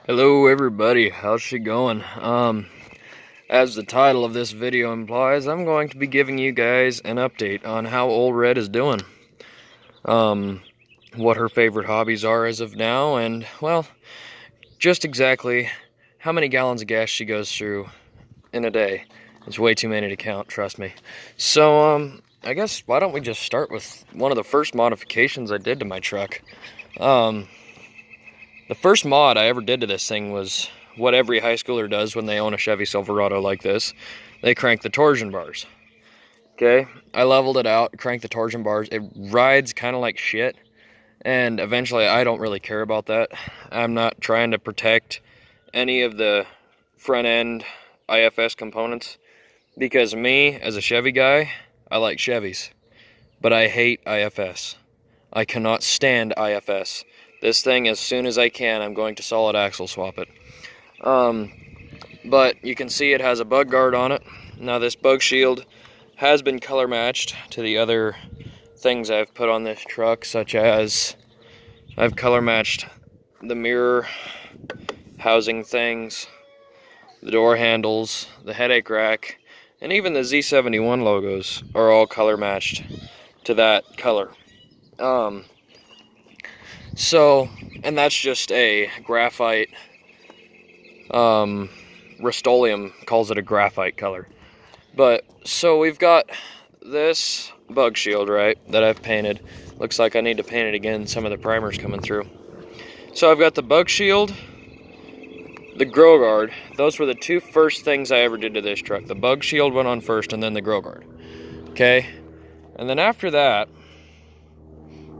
Hello everybody, how's she going? As the title of this video implies, I'm going to be giving you guys an update on how Ole Red is doing. What her favorite hobbies are as of now, and, well, just exactly how many gallons of gas she goes through in a day. It's way too many to count, trust me. So, I guess, why don't we just start with one of the first modifications I did to my truck. The first mod I ever did to this thing was what every high schooler does when they own a Chevy Silverado like this. They crank the torsion bars. Okay, I leveled it out, cranked the torsion bars. It rides kind of like shit, and eventually I don't really care about that. I'm not trying to protect any of the front end IFS components, because me, as a Chevy guy, I like Chevys, but I hate IFS. I cannot stand IFS. This thing, as soon as I can, I'm going to solid axle swap it. But you can see it has a bug guard on it. Now this bug shield has been color matched to the other things I've put on this truck, such as I've color matched the mirror housing things, the door handles, the headache rack, and even the Z71 logos are all color matched to that color. And that's just a graphite, Rust-Oleum calls it a graphite color. But, so we've got this bug shield, right, that I've painted. Looks like I need to paint it again, some of the primer's coming through. So I've got the bug shield, the grill guard. Those were the two first things I ever did to this truck. The bug shield went on first, and then the grill guard. Okay? And then after that,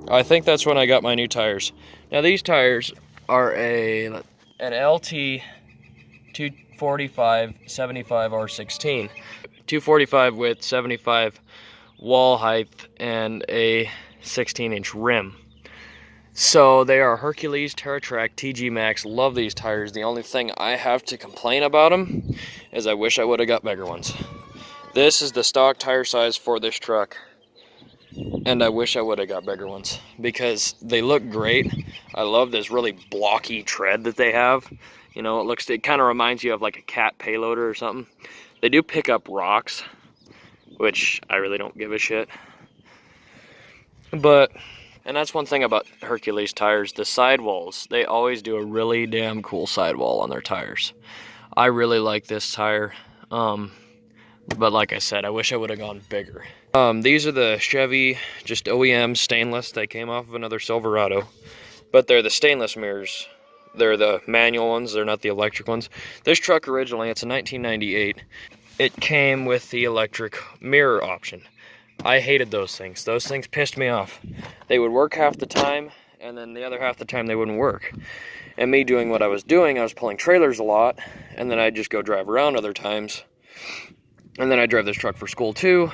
I think that's when I got my new tires. Now these tires are an LT 245 75 R16. 245 with 75 wall height and a 16-inch rim. So they are Hercules TerraTrack TG Max. Love these tires. The only thing I have to complain about them is I wish I would have got bigger ones. This is the stock tire size for this truck, and I wish I would have got bigger ones because they look great. I love this really blocky tread that they have. You know, it kind of reminds you of like a cat payloader or something. They do pick up rocks, which I really don't give a shit. And that's one thing about Hercules tires, the sidewalls. They always do a really damn cool sidewall on their tires. I really like this tire. But like I said, I wish I would have gone bigger. These are the Chevy, just OEM stainless. They came off of another Silverado, but they're the stainless mirrors. They're the manual ones, they're not the electric ones. This truck originally, it's a 1998. It came with the electric mirror option. I hated those things. Those things pissed me off. They would work half the time, and then the other half the time they wouldn't work. And me doing what I was doing, I was pulling trailers a lot, and then I'd just go drive around other times. And then I drive this truck for school too.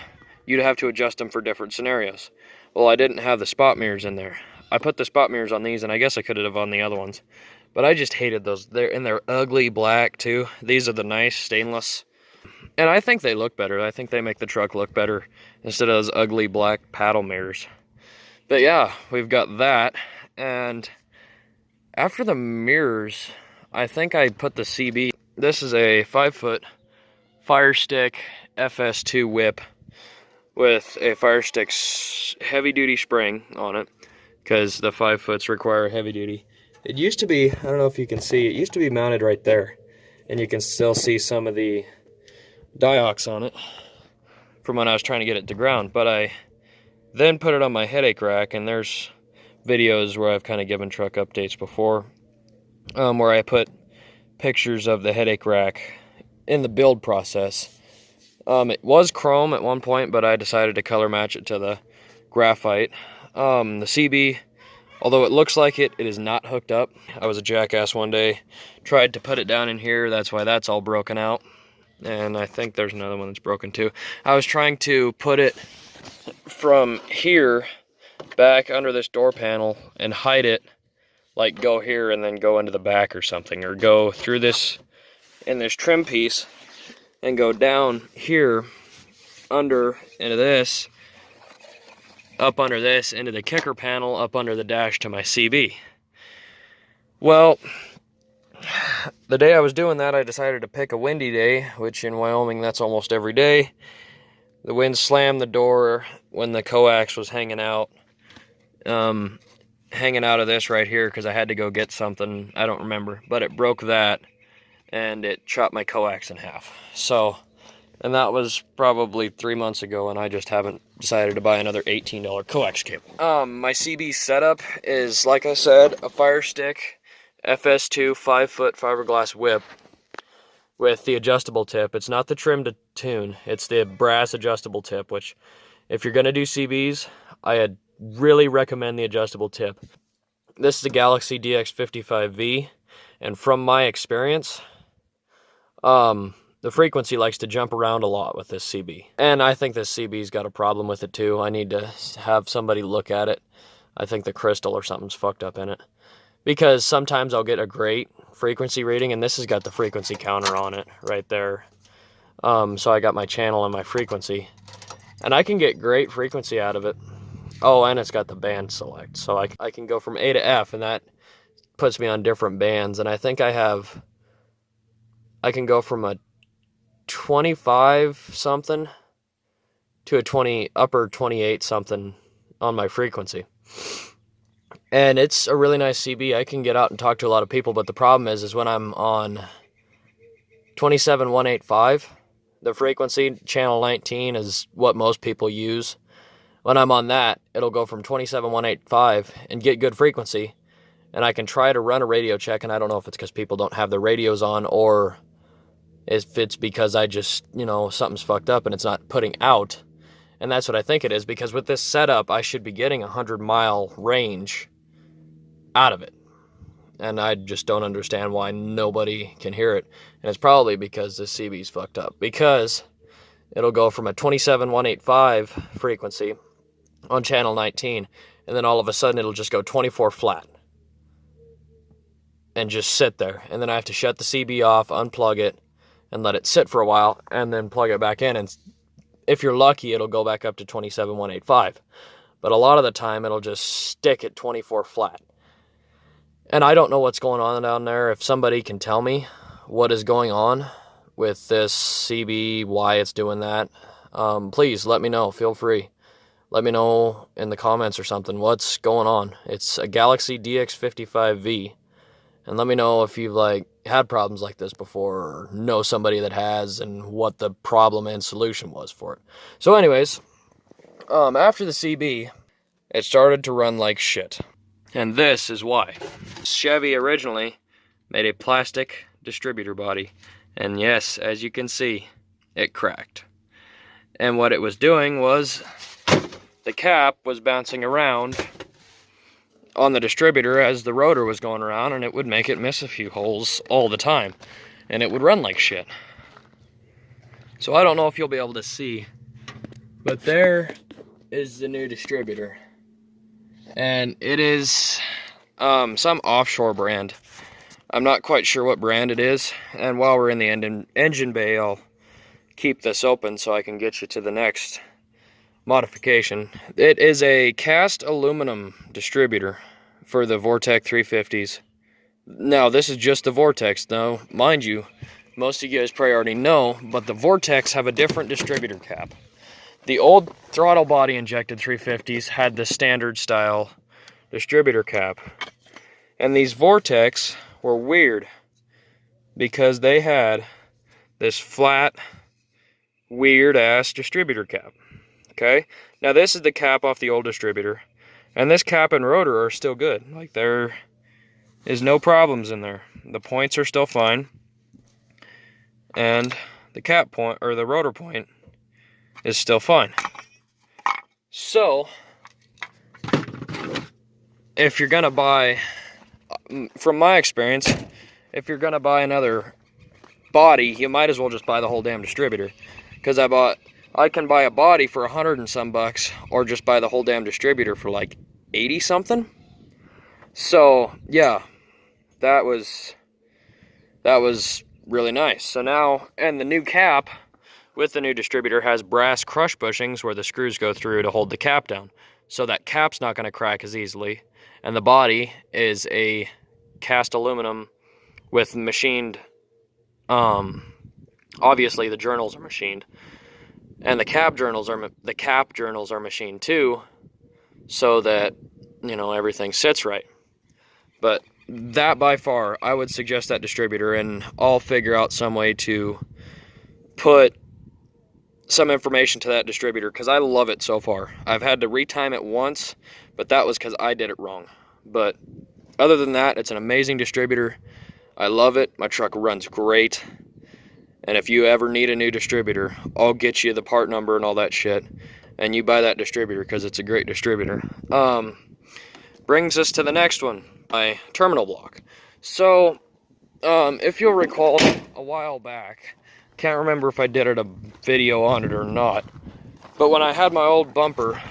You'd have to adjust them for different scenarios. Well, I didn't have the spot mirrors in there. I put the spot mirrors on these, and I guess I could have on the other ones. But I just hated those. They're ugly black too. These are the nice stainless. And I think they look better. I think they make the truck look better instead of those ugly black paddle mirrors. But yeah, we've got that. And after the mirrors, I think I put the CB. This is a 5-foot Firestick FS2 whip with a Firestick heavy duty spring on it, because the 5-foots require heavy duty. It used to be, I don't know if you can see, it used to be mounted right there, and you can still see some of the diox on it from when I was trying to get it to ground. But I then put it on my headache rack, and there's videos where I've kind of given truck updates before, where I put pictures of the headache rack in the build process. It was chrome at one point, but I decided to color match it to the graphite. The CB, although it looks like it is not hooked up. I was a jackass one day, tried to put it down in here, that's why that's all broken out. And I think there's another one that's broken too. I was trying to put it from here back under this door panel and hide it, like go here and then go into the back or something, or go through this in this trim piece and go down here under into this, up under this, into the kicker panel, up under the dash to my CB. Well, the day I was doing that, I decided to pick a windy day, which in Wyoming, that's almost every day. The wind slammed the door when the coax was hanging out. Hanging out of this right here because I had to go get something. I don't remember, but it broke that and it chopped my coax in half. So, and that was probably 3 months ago, and I just haven't decided to buy another $18 coax cable. My CB setup is, like I said, a Fire Stick FS2 5-foot fiberglass whip with the adjustable tip. It's not the trim to tune, it's the brass adjustable tip, which if you're gonna do CBs, I really recommend the adjustable tip. This is a Galaxy DX55V, and from my experience, the frequency likes to jump around a lot with this CB. And I think this CB's got a problem with it too. I need to have somebody look at it. I think the crystal or something's fucked up in it. Because sometimes I'll get a great frequency reading, and this has got the frequency counter on it right there. So I got my channel and my frequency, and I can get great frequency out of it. Oh, and it's got the band select, so I can go from A to F, and that puts me on different bands. And I think I can go from a 25 something to a upper 28 something on my frequency. And it's a really nice CB. I can get out and talk to a lot of people, but the problem is when I'm on 27185, the frequency, channel 19 is what most people use. When I'm on that, it'll go from 27185 and get good frequency, and I can try to run a radio check, and I don't know if it's because people don't have their radios on, or if it's because I just, something's fucked up and it's not putting out. And that's what I think it is, because with this setup, I should be getting 100-mile range out of it. And I just don't understand why nobody can hear it. And it's probably because this CB's fucked up, because it'll go from a 27185 frequency on channel 19, and then all of a sudden it'll just go 24 flat and just sit there. And then I have to shut the CB off, unplug it, and let it sit for a while, and then plug it back in. And if you're lucky, it'll go back up to 27185. But a lot of the time, it'll just stick at 24 flat. And I don't know what's going on down there. If somebody can tell me what is going on with this CB, why it's doing that, please let me know. Feel free. Let me know in the comments or something what's going on. It's a Galaxy DX55V. And let me know if you've had problems like this before, or know somebody that has, and what the problem and solution was for it. So anyways, after the CB, it started to run like shit. And this is why. Chevy originally made a plastic distributor body. And yes, as you can see, it cracked. And what it was doing was the cap was bouncing around on the distributor as the rotor was going around, and it would make it miss a few holes all the time, and it would run like shit. So I don't know if you'll be able to see, but there is the new distributor, and it is some offshore brand. I'm not quite sure what brand it is, and while we're in the engine bay, I'll keep this open so I can get you to the next modification. It is a cast aluminum distributor for the Vortec 350s. Now, this is just the Vortex, though. Mind you, most of you guys probably already know, but the Vortex have a different distributor cap. The old throttle body injected 350s had the standard style distributor cap. And these Vortex were weird because they had this flat, weird-ass distributor cap. Okay, now this is the cap off the old distributor, and this cap and rotor are still good. There is no problems in there. The points are still fine, and the cap point, or the rotor point, is still fine. So, if you're gonna buy, from my experience, if you're gonna buy another body, you might as well just buy the whole damn distributor, because I can buy a body for $100 and some bucks, or just buy the whole damn distributor for 80 something. So yeah, that was really nice. So now, and the new cap with the new distributor has brass crush bushings where the screws go through to hold the cap down, so that cap's not going to crack as easily. And the body is a cast aluminum with machined, obviously the journals are machined, and the cap journals are machined too, so that, you know, everything sits right. But that by far, I would suggest that distributor, and I'll figure out some way to put some information to that distributor, because I love it so far. I've had to retime it once, but that was because I did it wrong. But other than that, it's an amazing distributor. I love it. My truck runs great. And if you ever need a new distributor, I'll get you the part number and all that shit, and you buy that distributor because it's a great distributor. Brings us to the next one, my terminal block. So, if you'll recall, a while back, can't remember if I did a video on it or not, but when I had my old bumper,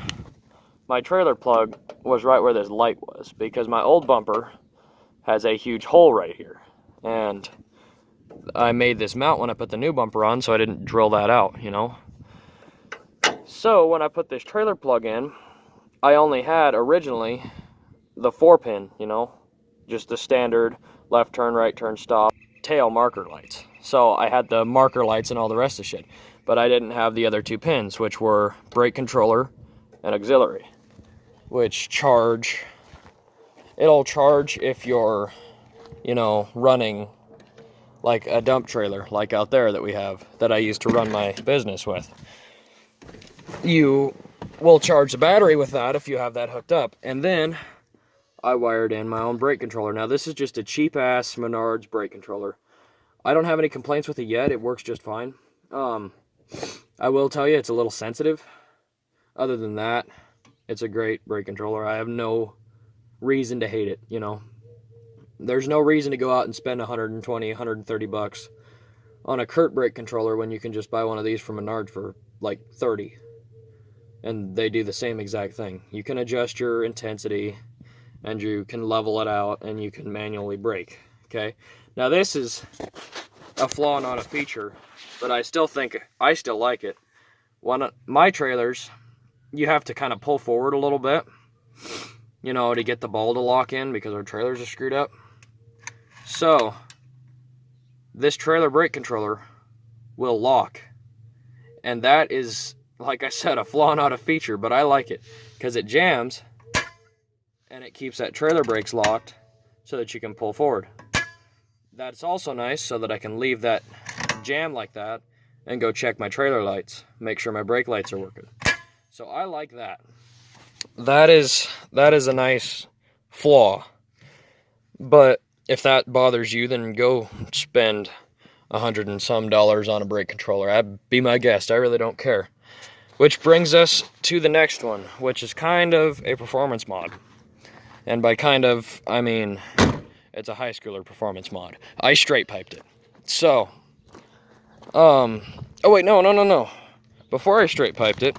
my trailer plug was right where this light was, because my old bumper has a huge hole right here, and I made this mount when I put the new bumper on, so I didn't drill that out, you know. So when I put this trailer plug in, I only had originally the 4-pin, you know, just the standard left turn, right turn, stop, tail marker lights. So I had the marker lights and all the rest of shit, but I didn't have the other 2 pins, which were brake controller and auxiliary, which charge. It'll charge if you're, you know, running like a dump trailer, like out there that we have, that I used to run my business with. You will charge the battery with that if you have that hooked up. And then I wired in my own brake controller. Now this is just a cheap ass Menards brake controller. I don't have any complaints with it yet. It works just fine. I will tell you, it's a little sensitive. Other than that, it's a great brake controller. I have no reason to hate it, you know. There's no reason to go out and spend 120, 130 bucks on a Kurt brake controller when you can just buy one of these from Menards for like 30. And they do the same exact thing. You can adjust your intensity, and you can level it out, and you can manually brake, okay? Now this is a flaw, not a feature, but I still like it. One of my trailers, you have to kind of pull forward a little bit, you know, to get the ball to lock in, because our trailers are screwed up. So this trailer brake controller will lock, and that is, like I said, a flaw, not a feature, but I like it because it jams and it keeps that trailer brakes locked so that you can pull forward. That's also nice so that I can leave that jam like that and go check my trailer lights, make sure my brake lights are working. So I like that. That is a nice flaw. But if that bothers you, then go spend $100 and some on a brake controller. I'd be my guest. I really don't care. Which brings us to the next one, which is kind of a performance mod. And by kind of, I mean, it's a high schooler performance mod. I straight piped it. So, oh wait, no. Before I straight piped it,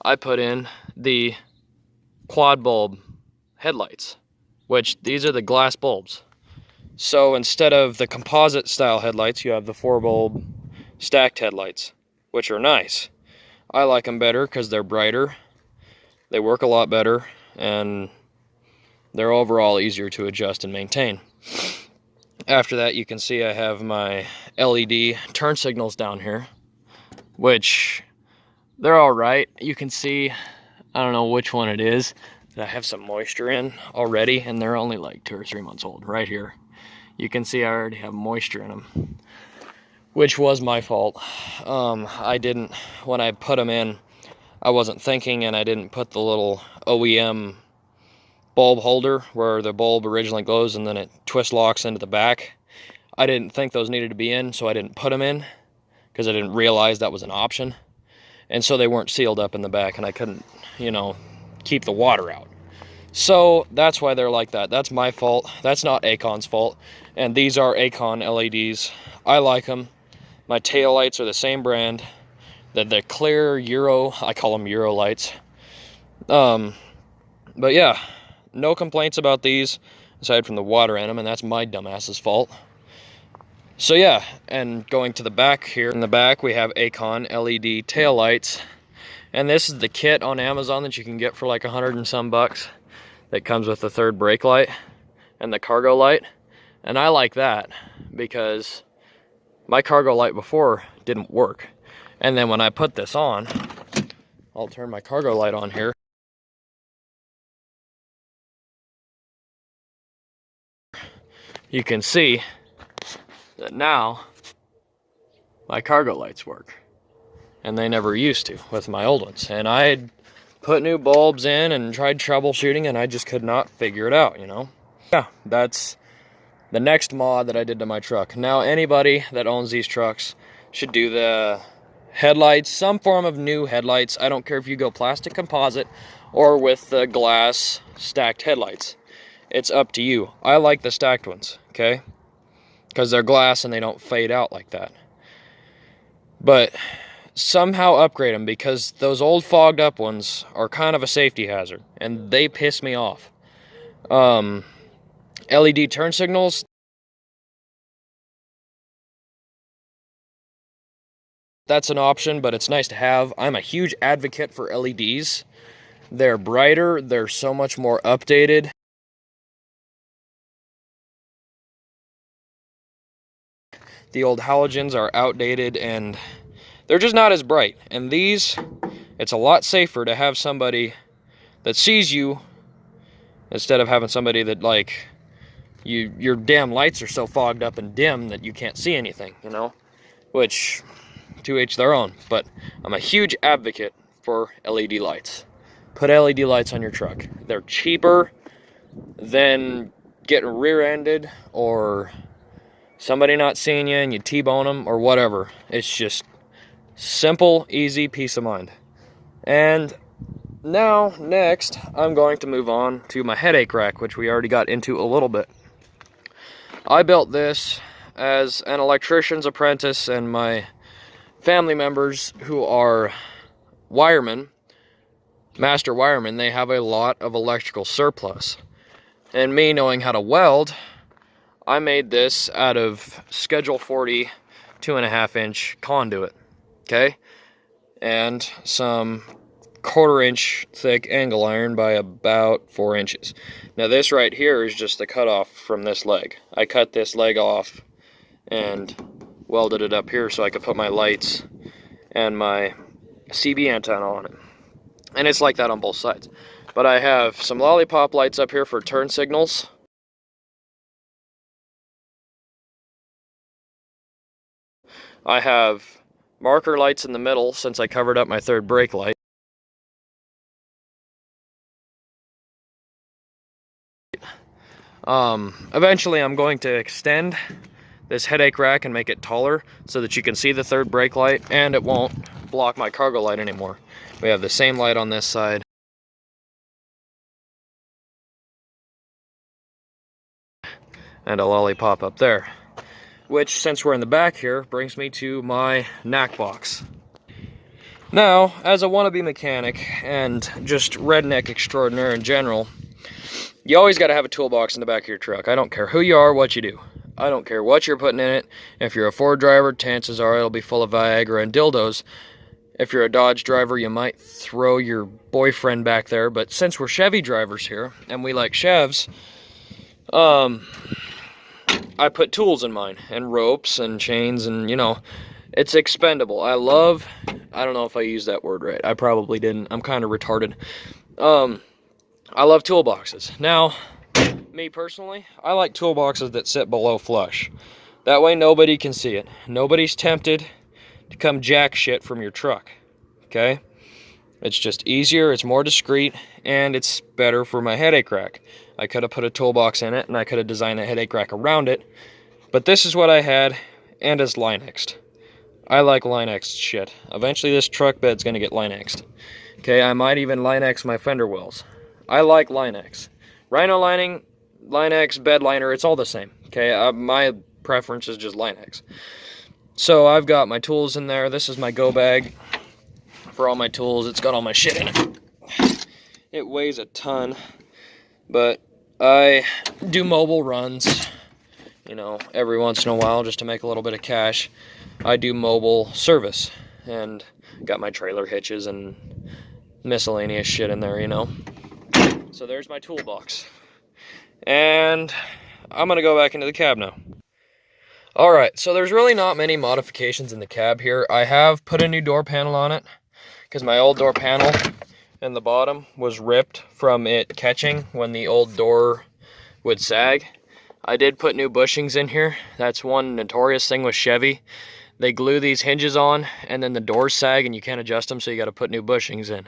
I put in the quad bulb headlights, which these are the glass bulbs. So instead of the composite style headlights, you have the 4-bulb stacked headlights, which are nice. I like them better because they're brighter, they work a lot better, and they're overall easier to adjust and maintain. After that, you can see I have my LED turn signals down here, which they're all right. You can see, I don't know which one it is, that I have some moisture in already, and they're only like 2 or 3 months old. Right here, you can see I already have moisture in them, which was my fault. I didn't, when I put them in, I wasn't thinking, and I didn't put the little OEM bulb holder where the bulb originally goes and then it twist locks into the back. I didn't think those needed to be in, so I didn't put them in because I didn't realize that was an option. And so they weren't sealed up in the back, and I couldn't, you know, keep the water out. So that's why they're like that. That's my fault. That's not Acon's fault. And these are Acon LEDs. I like them. My tail lights are the same brand. The clear Euro, I call them Euro lights. But yeah, no complaints about these aside from the water in them, and that's my dumbass's fault. So yeah, and going to the back here, in the back we have Acon LED tail lights, and this is the kit on Amazon that you can get for like 100 and some bucks. That comes with the 3rd brake light and the cargo light. And I like that because my cargo light before didn't work. And then when I put this on, I'll turn my cargo light on here. You can see that now my cargo lights work. And they never used to with my old ones. And I had put new bulbs in and tried troubleshooting, and I just could not figure it out, you know? Yeah, that's the next mod that I did to my truck. Now, anybody that owns these trucks should do the headlights, some form of new headlights. I don't care if you go plastic composite or with the glass stacked headlights. It's up to you. I like the stacked ones, okay? Because they're glass and they don't fade out like that. But somehow upgrade them, because those old fogged up ones are kind of a safety hazard and they piss me off. LED turn signals, that's an option, but it's nice to have. I'm a huge advocate for LEDs. They're brighter, they're so much more updated. The old halogens are outdated and they're just not as bright. And these, it's a lot safer to have somebody that sees you instead of having somebody that, like, your damn lights are so fogged up and dim that you can't see anything, you know? Which, to each their own. But I'm a huge advocate for LED lights. Put LED lights on your truck. They're cheaper than getting rear-ended or somebody not seeing you and you T-bone them or whatever. It's just simple, easy, peace of mind. And now, next, I'm going to move on to my headache rack, which we already got into a little bit. I built this as an electrician's apprentice, and my family members who are wiremen, master wiremen, they have a lot of electrical surplus. And me knowing how to weld, I made this out of Schedule 40 2.5-inch conduit, okay? And some 1/4-inch thick angle iron by about 4 inches. Now this right here is just the cutoff from this leg. I cut this leg off and welded it up here so I could put my lights and my CB antenna on it. And it's like that on both sides. But I have some lollipop lights up here for turn signals. I have marker lights in the middle since I covered up my third brake light. Eventually I'm going to extend this headache rack and make it taller so that you can see the third brake light and it won't block my cargo light anymore. We have the same light on this side. And a lollipop up there. Which, since we're in the back here, brings me to my knack box. Now, as a wannabe mechanic and just redneck extraordinaire in general, you always got to have a toolbox in the back of your truck. I don't care who you are, what you do. I don't care what you're putting in it. If you're a Ford driver, chances are it'll be full of Viagra and dildos. If you're a Dodge driver, you might throw your boyfriend back there. But since we're Chevy drivers here, and we like Chevs, I put tools in mine, and ropes and chains, and, you know, it's expendable. I don't know if I used that word right. I probably didn't. I'm kind of retarded. I love toolboxes. Now, me personally, I like toolboxes that sit below flush. That way nobody can see it. Nobody's tempted to come jack shit from your truck, okay? It's just easier, it's more discreet, and it's better for my headache rack. I could have put a toolbox in it, and I could have designed a headache rack around it, but this is what I had, and it's Linexed. I like Linexed shit. Eventually this truck bed's gonna get Linexed. Okay, I might even Linex my fender wells. I like Linex. Rhino lining, Linex, bed liner, it's all the same. Okay, my preference is just Linex. So I've got my tools in there. This is my go bag for all my tools. It's got all my shit in it. It weighs a ton, but I do mobile runs, you know, every once in a while just to make a little bit of cash. I do mobile service and got my trailer hitches and miscellaneous shit in there, you know. So there's my toolbox. And I'm going to go back into the cab now. Alright, so there's really not many modifications in the cab here. I have put a new door panel on it, because my old door panel in the bottom was ripped from it catching when the old door would sag. I did put new bushings in here. That's one notorious thing with Chevy. They glue these hinges on, and then the doors sag, and you can't adjust them, so you got to put new bushings in.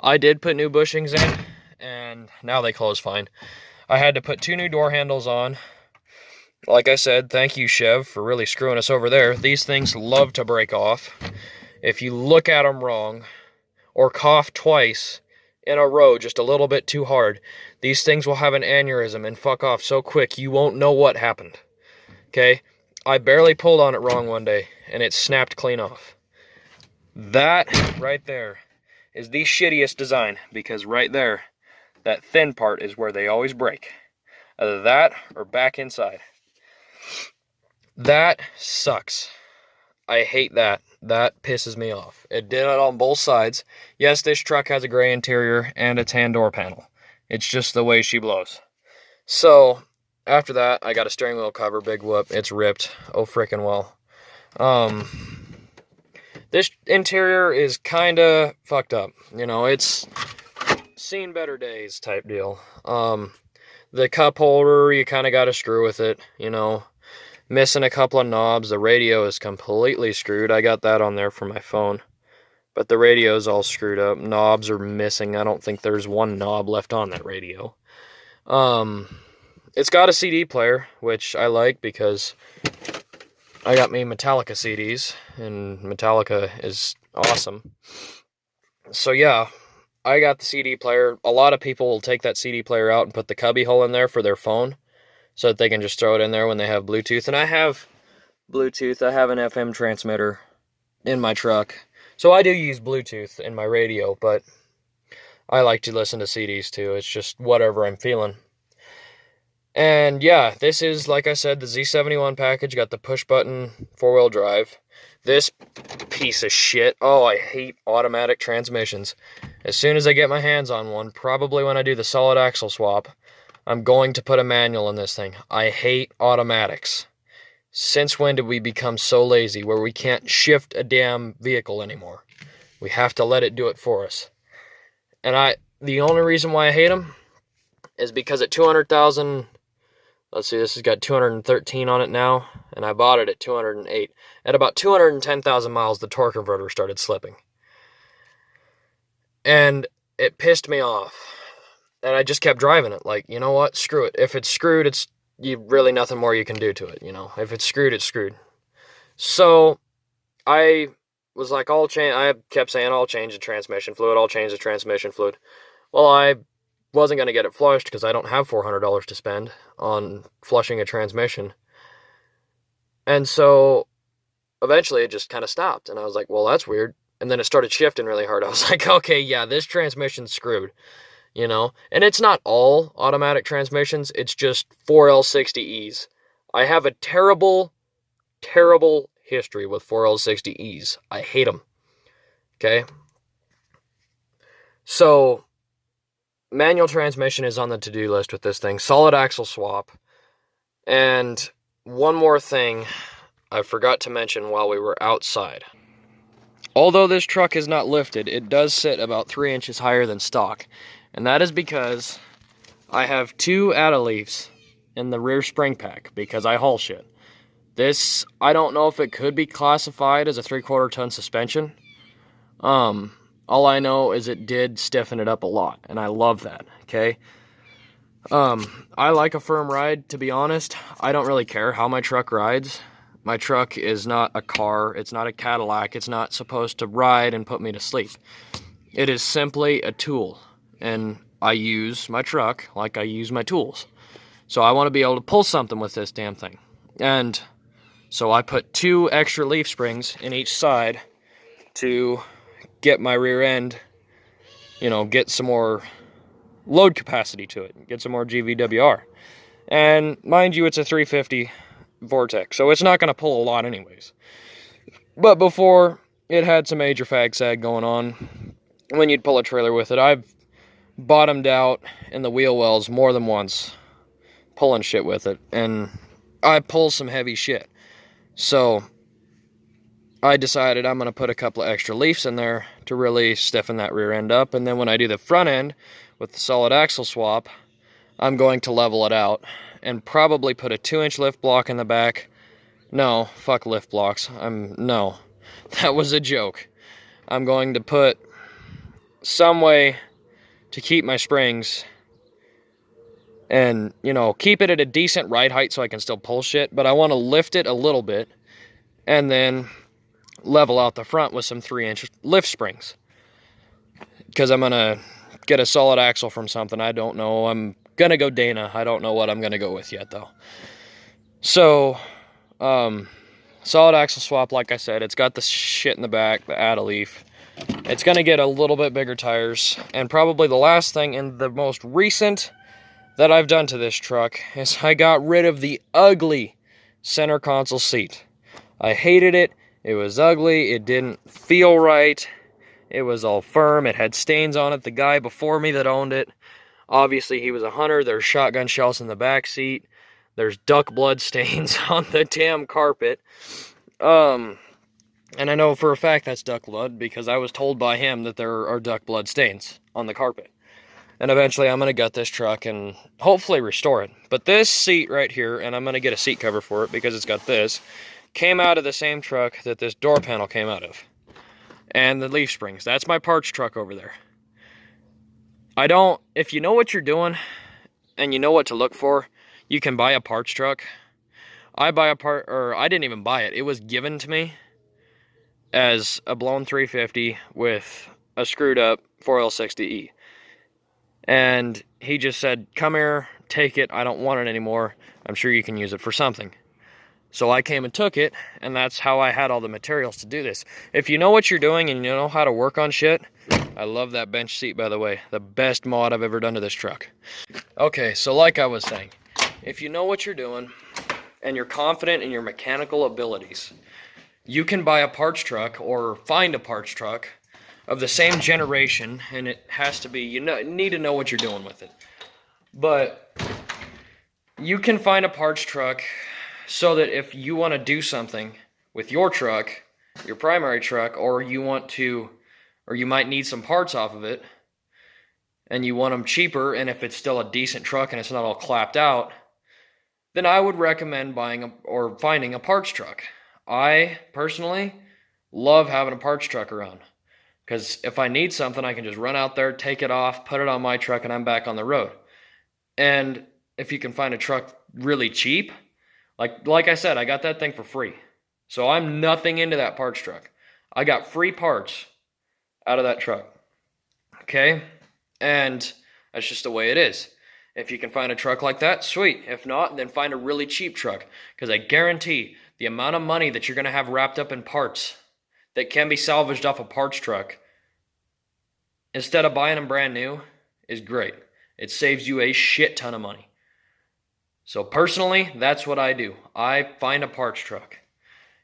I did put new bushings in, and now they close fine. I had to put 2 new door handles on. Like I said, thank you, Chev, for really screwing us over there. These things love to break off. If you look at them wrong, or cough twice in a row just a little bit too hard, these things will have an aneurysm and fuck off so quick you won't know what happened. Okay? I barely pulled on it wrong one day, and it snapped clean off. That right there is the shittiest design, because right there, that thin part is where they always break. Either that or back inside. That sucks. I hate that. That pisses me off. It did it on both sides. Yes, this truck has a gray interior and a tan door panel. It's just the way she blows. So, after that, I got a steering wheel cover, big whoop. It's ripped. Oh, frickin' well. This interior is kinda fucked up. You know, it's seen better days type deal. The cup holder, you kinda gotta screw with it, you know. Missing a couple of knobs. The radio is completely screwed. I got that on there for my phone. But the radio's all screwed up. Knobs are missing. I don't think there's one knob left on that radio. It's got a CD player, which I like because I got me Metallica CDs, and Metallica is awesome. So yeah, I got the CD player. A lot of people will take that CD player out and put the cubby hole in there for their phone, so that they can just throw it in there when they have Bluetooth. And I have Bluetooth. I have an FM transmitter in my truck. So I do use Bluetooth in my radio, but I like to listen to CDs too. It's just whatever I'm feeling. And yeah, this is, like I said, the Z71 package. Got the push-button 4-wheel drive. This piece of shit. Oh, I hate automatic transmissions. As soon as I get my hands on one, probably when I do the solid axle swap, I'm going to put a manual in this thing. I hate automatics. Since when did we become so lazy where we can't shift a damn vehicle anymore? We have to let it do it for us. And the only reason why I hate them is because at 200,000, let's see, this has got 213 on it now, and I bought it at 208. At about 210,000 miles, the torque converter started slipping. And it pissed me off. And I just kept driving it. Like, you know what? Screw it. If it's screwed, it's really nothing more you can do to it, you know. If it's screwed, it's screwed. So, I was like, I kept saying, I'll change the transmission fluid. I'll change the transmission fluid. Well, I wasn't going to get it flushed because I don't have $400 to spend on flushing a transmission. And so, eventually, it just kind of stopped. And I was like, well, that's weird. And then it started shifting really hard. I was like, okay, yeah, this transmission's screwed. You know, and it's not all automatic transmissions, it's just 4L60Es. I have a terrible, terrible history with 4L60Es. I hate them. Okay? So, manual transmission is on the to-do list with this thing. Solid axle swap. And one more thing I forgot to mention while we were outside. Although this truck is not lifted, it does sit about 3 inches higher than stock. And that is because I have 2 add-a-leafs in the rear spring pack because I haul shit. This, I don't know if it could be classified as a 3/4 ton suspension. All I know is it did stiffen it up a lot, and I love that, okay? I like a firm ride, to be honest. I don't really care how my truck rides. My truck is not a car. It's not a Cadillac. It's not supposed to ride and put me to sleep. It is simply a tool. And I use my truck like I use my tools. So I want to be able to pull something with this damn thing. And so I put 2 extra leaf springs in each side to get my rear end, you know, get some more load capacity to it, get some more GVWR. And mind you, it's a 350 Vortex, so it's not going to pull a lot anyways. But before, it had some major fag sag going on. When you'd pull a trailer with it, I've bottomed out in the wheel wells more than once pulling shit with it, and I pull some heavy shit. So I decided I'm going to put a couple of extra leaves in there to really stiffen that rear end up, and then when I do the front end with the solid axle swap, I'm going to level it out and probably put a 2-inch lift block in the back. No, fuck lift blocks. No, that was a joke. I'm going to put some way to keep my springs and, you know, keep it at a decent ride height so I can still pull shit, but I want to lift it a little bit and then level out the front with some 3-inch lift springs, because I'm going to get a solid axle from something. I don't know. I'm going to go Dana. I don't know what I'm going to go with yet, though. So, solid axle swap, like I said, it's got the shit in the back, the add a leaf. It's going to get a little bit bigger tires, and probably the last thing and the most recent that I've done to this truck is I got rid of the ugly center console seat. I hated it. It was ugly. It didn't feel right. It was all firm. It had stains on it. The guy before me that owned it, obviously he was a hunter. There's shotgun shells in the back seat. There's duck blood stains on the damn carpet. And I know for a fact that's duck blood because I was told by him that there are duck blood stains on the carpet. And eventually I'm going to gut this truck and hopefully restore it. But this seat right here, and I'm going to get a seat cover for it because it's got this, came out of the same truck that this door panel came out of. And the leaf springs. That's my parts truck over there. If you know what you're doing and you know what to look for, you can buy a parts truck. I didn't even buy it. It was given to me as a blown 350 with a screwed up 4L60E. And he just said, come here, take it. I don't want it anymore. I'm sure you can use it for something. So I came and took it, and that's how I had all the materials to do this. If you know what you're doing and you know how to work on shit, I love that bench seat, by the way. The best mod I've ever done to this truck. Okay, so like I was saying, if you know what you're doing and you're confident in your mechanical abilities, you can buy a parts truck or find a parts truck of the same generation, and it has to be, you need to know what you're doing with it. But you can find a parts truck so that if you want to do something with your truck, your primary truck, or you might need some parts off of it, and you want them cheaper, and if it's still a decent truck and it's not all clapped out, then I would recommend buying or finding a parts truck. I personally love having a parts truck around, because if I need something, I can just run out there, take it off, put it on my truck, and I'm back on the road. And if you can find a truck really cheap, like I said, I got that thing for free. So I'm nothing into that parts truck. I got free parts out of that truck. Okay? And that's just the way it is. If you can find a truck like that, sweet. If not, then find a really cheap truck. Because I guarantee the amount of money that you're going to have wrapped up in parts that can be salvaged off a parts truck, instead of buying them brand new, is great. It saves you a shit ton of money. So personally, that's what I do. I find a parts truck.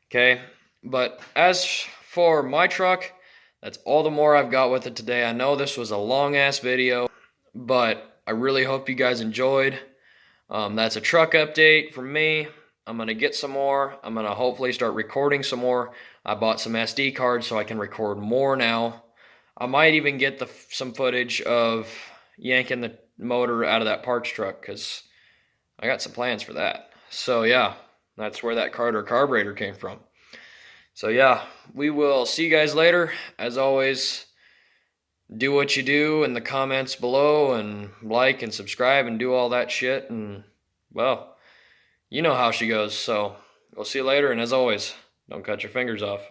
Okay? But as for my truck, that's all the more I've got with it today. I know this was a long-ass video, but I really hope you guys enjoyed. That's a truck update from me. I'm going to get some more. I'm going to hopefully start recording some more. I bought some SD cards so I can record more now. I might even get some footage of yanking the motor out of that parts truck, because I got some plans for that. So yeah, that's where that Carter carburetor came from. So yeah, we will see you guys later. As always, do what you do in the comments below, and like and subscribe and do all that shit. And well, you know how she goes. So we'll see you later. And as always, don't cut your fingers off.